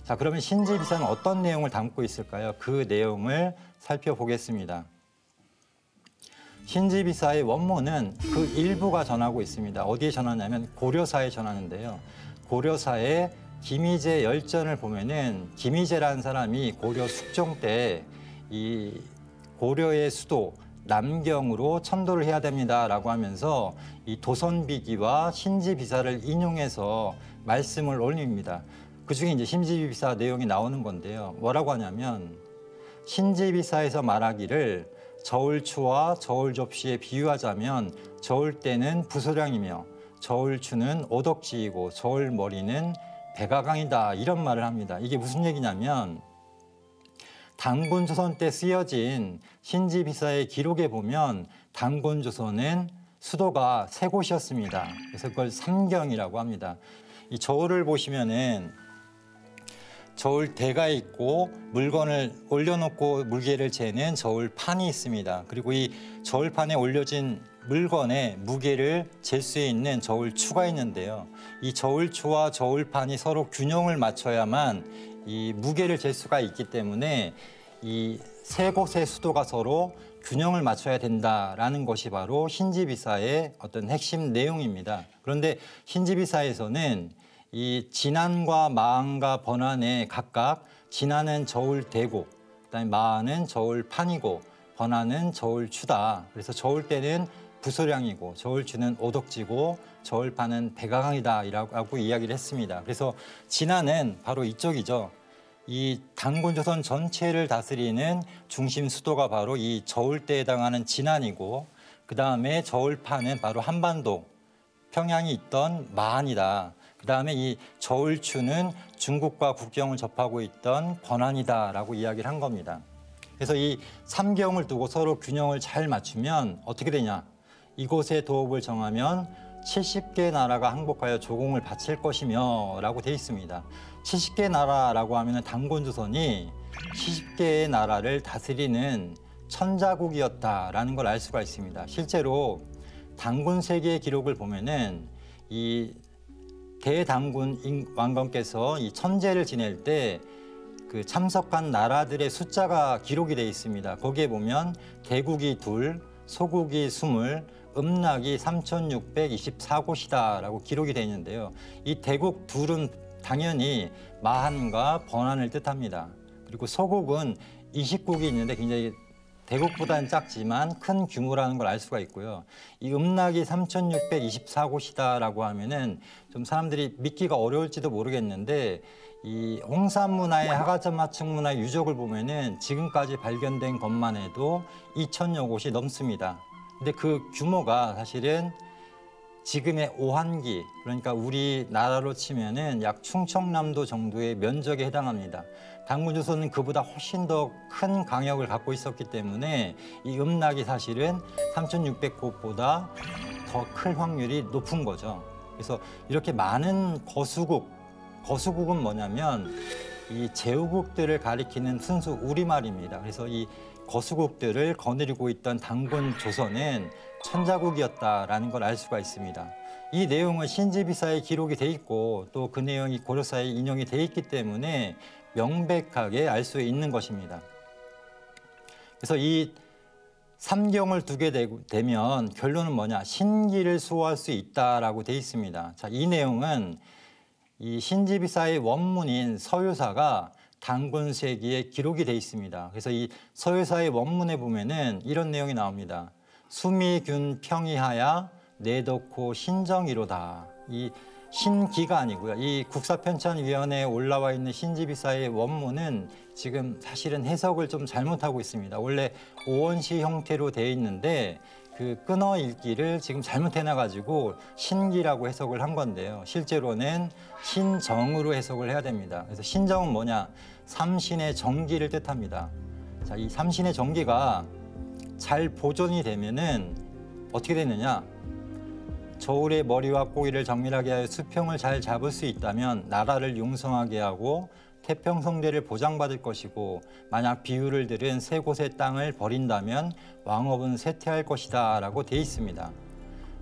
자, 그러면 신지비사는 어떤 내용을 담고 있을까요? 그 내용을 살펴보겠습니다. 신지비사의 원문은 그 일부가 전하고 있습니다. 어디에 전하냐면 고려사에 전하는데요. 고려사의 김희재 열전을 보면은 김희재라는 사람이 고려 숙종 때 이 고려의 수도 남경으로 천도를 해야 됩니다라고 하면서 이 도선비기와 신지비사를 인용해서 말씀을 올립니다. 그중에 이제 신지비사 내용이 나오는 건데요. 뭐라고 하냐면 신지비사에서 말하기를 저울추와 저울접시에 비유하자면 저울대는 부소량이며 저울추는 오덕지이고 저울머리는 백아강이다, 이런 말을 합니다. 이게 무슨 얘기냐면 단군조선 때 쓰여진 신지비사의 기록에 보면 단군조선은 수도가 세 곳이었습니다. 그래서 그걸 삼경이라고 합니다. 이 저울을 보시면은 저울대가 있고 물건을 올려놓고 무게를 재는 저울판이 있습니다. 그리고 이 저울판에 올려진 물건의 무게를 잴 수 있는 저울추가 있는데요. 이 저울추와 저울판이 서로 균형을 맞춰야만 이 무게를 잴 수가 있기 때문에 이 세 곳의 수도가 서로 균형을 맞춰야 된다라는 것이 바로 신지비사의 어떤 핵심 내용입니다. 그런데 신지비사에서는 이 진안과 마안과 번안에 각각 진안은 저울대고 그다음에 마안은 저울판이고 번안은 저울추다. 그래서 저울대는 부소량이고 저울추는 오덕지고 저울판은 백아강이다라고 이야기를 했습니다. 그래서 진안은 바로 이쪽이죠. 이 단군조선 전체를 다스리는 중심 수도가 바로 이 저울대에 해당하는 진안이고 그다음에 저울판은 바로 한반도 평양이 있던 마안이다. 그다음에 이 저울추는 중국과 국경을 접하고 있던 번안이다라고 이야기를 한 겁니다. 그래서 이 삼경을 두고 서로 균형을 잘 맞추면 어떻게 되냐? 이곳의 도읍을 정하면 70개 나라가 항복하여 조공을 바칠 것이며 라고 돼 있습니다. 70개 나라라고 하면 단군조선이 70개의 나라를 다스리는 천자국이었다라는 걸 알 수가 있습니다. 실제로 단군세기의 기록을 보면은 이 대단군 왕건께서 이 천제를 지낼 때 그 참석한 나라들의 숫자가 기록이 돼 있습니다. 거기에 보면 대국이 2, 소국이 20, 음락이 3,624곳이다라고 기록이 돼 있는데요. 이 대국 2은 당연히 마한과 번안을 뜻합니다. 그리고 소국은 20국이 있는데 굉장히 대국보다는 작지만 큰 규모라는 걸 알 수가 있고요. 이 음락이 3,624곳이다라고 하면은 좀 사람들이 믿기가 어려울지도 모르겠는데 이 홍산문화의 하가점하층문화 유적을 보면은 지금까지 발견된 것만 해도 2,000여 곳이 넘습니다. 근데 그 규모가 사실은 지금의 오한기, 그러니까 우리나라로 치면은 약 충청남도 정도의 면적에 해당합니다. 단군조선은 그보다 훨씬 더 큰 강역을 갖고 있었기 때문에 이 음락이 사실은 3,600곳보다 더 클 확률이 높은 거죠. 그래서 이렇게 많은 거수국은 뭐냐면 이 제후국들을 가리키는 순수 우리말입니다. 그래서 이 거수국들을 거느리고 있던 단군조선은 천자국이었다라는 걸 알 수가 있습니다. 이 내용은 신지비사에 기록이 돼 있고 또 그 내용이 고려사에 인용이 돼 있기 때문에 명백하게 알 수 있는 것입니다. 그래서 이 삼경을 두게 되면 결론은 뭐냐? 신기를 수호할 수 있다라고 돼 있습니다. 자, 이 내용은 이 신지비사의 원문인 서유사가 단군세기에 기록이 돼 있습니다. 그래서 이 서유사의 원문에 보면은 이런 내용이 나옵니다. 수미균 평이하야 내덕호 신정이로다. 이 신기가 아니고요. 이 국사편찬위원회에 올라와 있는 신지비사의 원문은 지금 사실은 해석을 좀 잘못하고 있습니다. 원래 오원시 형태로 돼 있는데 그 끊어 읽기를 지금 잘못해놔가지고 신기라고 해석을 한 건데요. 실제로는 신정으로 해석을 해야 됩니다. 그래서 신정은 뭐냐? 삼신의 정기를 뜻합니다. 자, 이 삼신의 정기가 잘 보존이 되면은 어떻게 되느냐? 저울의 머리와 꼬리를 정밀하게 하여 수평을 잘 잡을 수 있다면 나라를 융성하게 하고 태평성대를 보장받을 것이고 만약 비유를 들은 세 곳의 땅을 버린다면 왕업은 쇠퇴할 것이다 라고 돼 있습니다.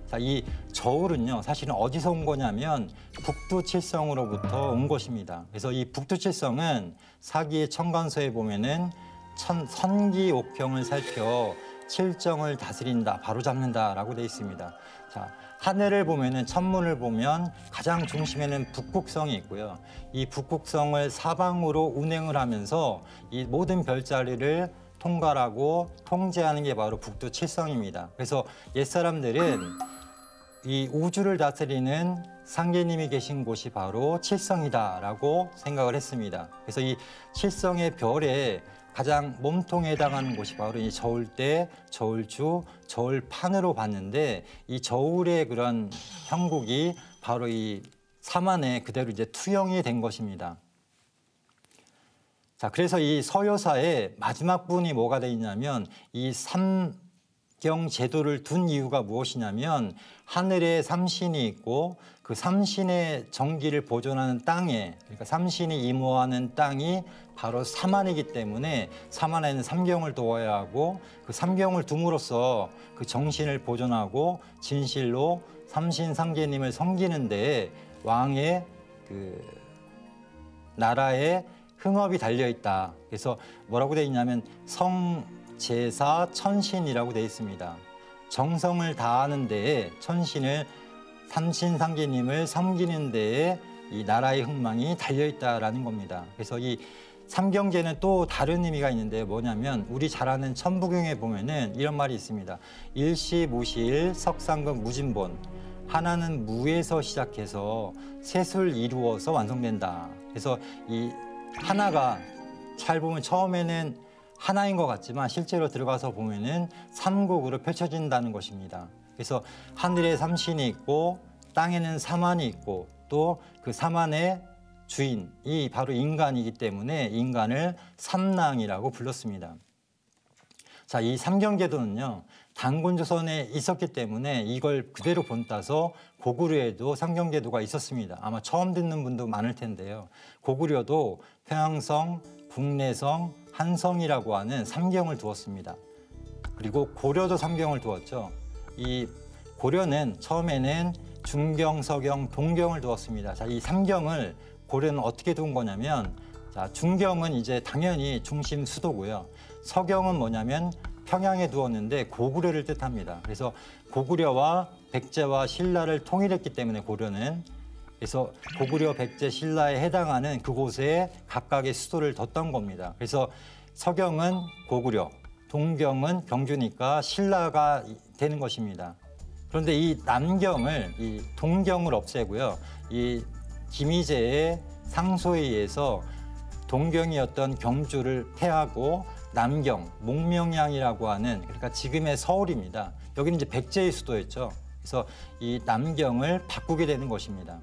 자, 이 저울은요, 사실은 어디서 온 거냐면 북두칠성으로부터 온 것입니다. 그래서 이 북두칠성은 사기의 천간서에 보면은 선기옥경을 살펴 칠정을 다스린다, 바로잡는다라고 돼 있습니다. 자, 하늘을 보면은 천문을 보면 가장 중심에는 북극성이 있고요. 이 북극성을 사방으로 운행을 하면서 이 모든 별자리를 통괄하고 통제하는 게 바로 북두칠성입니다. 그래서 옛사람들은 이 우주를 다스리는 상계님이 계신 곳이 바로 칠성이다라고 생각을 했습니다. 그래서 이 칠성의 별에 가장 몸통에 해당하는 곳이 바로 이 저울대, 저울주, 저울판으로 봤는데 이 저울의 그런 형국이 바로 이 사만에 그대로 이제 투영이 된 것입니다. 자, 그래서 이 서효사의 마지막 분이 뭐가 돼 있냐면 이 삼경 제도를 둔 이유가 무엇이냐면 하늘에 삼신이 있고 그 삼신의 정기를 보존하는 땅에, 그러니까 삼신이 이모하는 땅이 바로 사만이기 때문에 사만에는 삼경을 두어야 하고 그 삼경을 둠으로써 그 정신을 보존하고 진실로 삼신 상계님을 섬기는 데에 왕의 그 나라의 흥업이 달려 있다. 그래서 뭐라고 돼 있냐면 성제사 천신이라고 돼 있습니다. 정성을 다하는 데에 천신을 삼신상계님을 섬기는 데에 이 나라의 흥망이 달려 있다라는 겁니다. 그래서 이 삼경제는 또 다른 의미가 있는데 뭐냐면 우리 잘 아는 천부경에 보면은 이런 말이 있습니다. 일시무시일 석상금 무진본. 하나는 무에서 시작해서 셋을 이루어서 완성된다. 그래서 이 하나가 잘 보면 처음에는 하나인 것 같지만 실제로 들어가서 보면은 삼국으로 펼쳐진다는 것입니다. 그래서 하늘에 삼신이 있고 땅에는 사만이 있고 또 그 사만의 주인이 바로 인간이기 때문에 인간을 삼랑이라고 불렀습니다. 자, 이 삼경제도는요, 단군조선에 있었기 때문에 이걸 그대로 본따서 고구려에도 삼경제도가 있었습니다. 아마 처음 듣는 분도 많을 텐데요. 고구려도 평양성, 국내성, 한성이라고 하는 삼경을 두었습니다. 그리고 고려도 삼경을 두었죠. 이 고려는 처음에는 중경, 서경, 동경을 두었습니다. 자, 이 삼경을 고려는 어떻게 두은 거냐면, 자, 중경은 이제 당연히 중심 수도고요. 서경은 뭐냐면 평양에 두었는데 고구려를 뜻합니다. 그래서 고구려와 백제와 신라를 통일했기 때문에 고려는, 그래서 고구려, 백제, 신라에 해당하는 그곳에 각각의 수도를 뒀던 겁니다. 그래서 서경은 고구려, 동경은 경주니까 신라가 되는 것입니다. 그런데 이 남경을, 이 동경을 없애고요. 이 김희재의 상소에 의해서 동경이었던 경주를 폐하고 남경, 목명양이라고 하는, 그러니까 지금의 서울입니다. 여기는 이제 백제의 수도였죠. 그래서 이 남경을 바꾸게 되는 것입니다.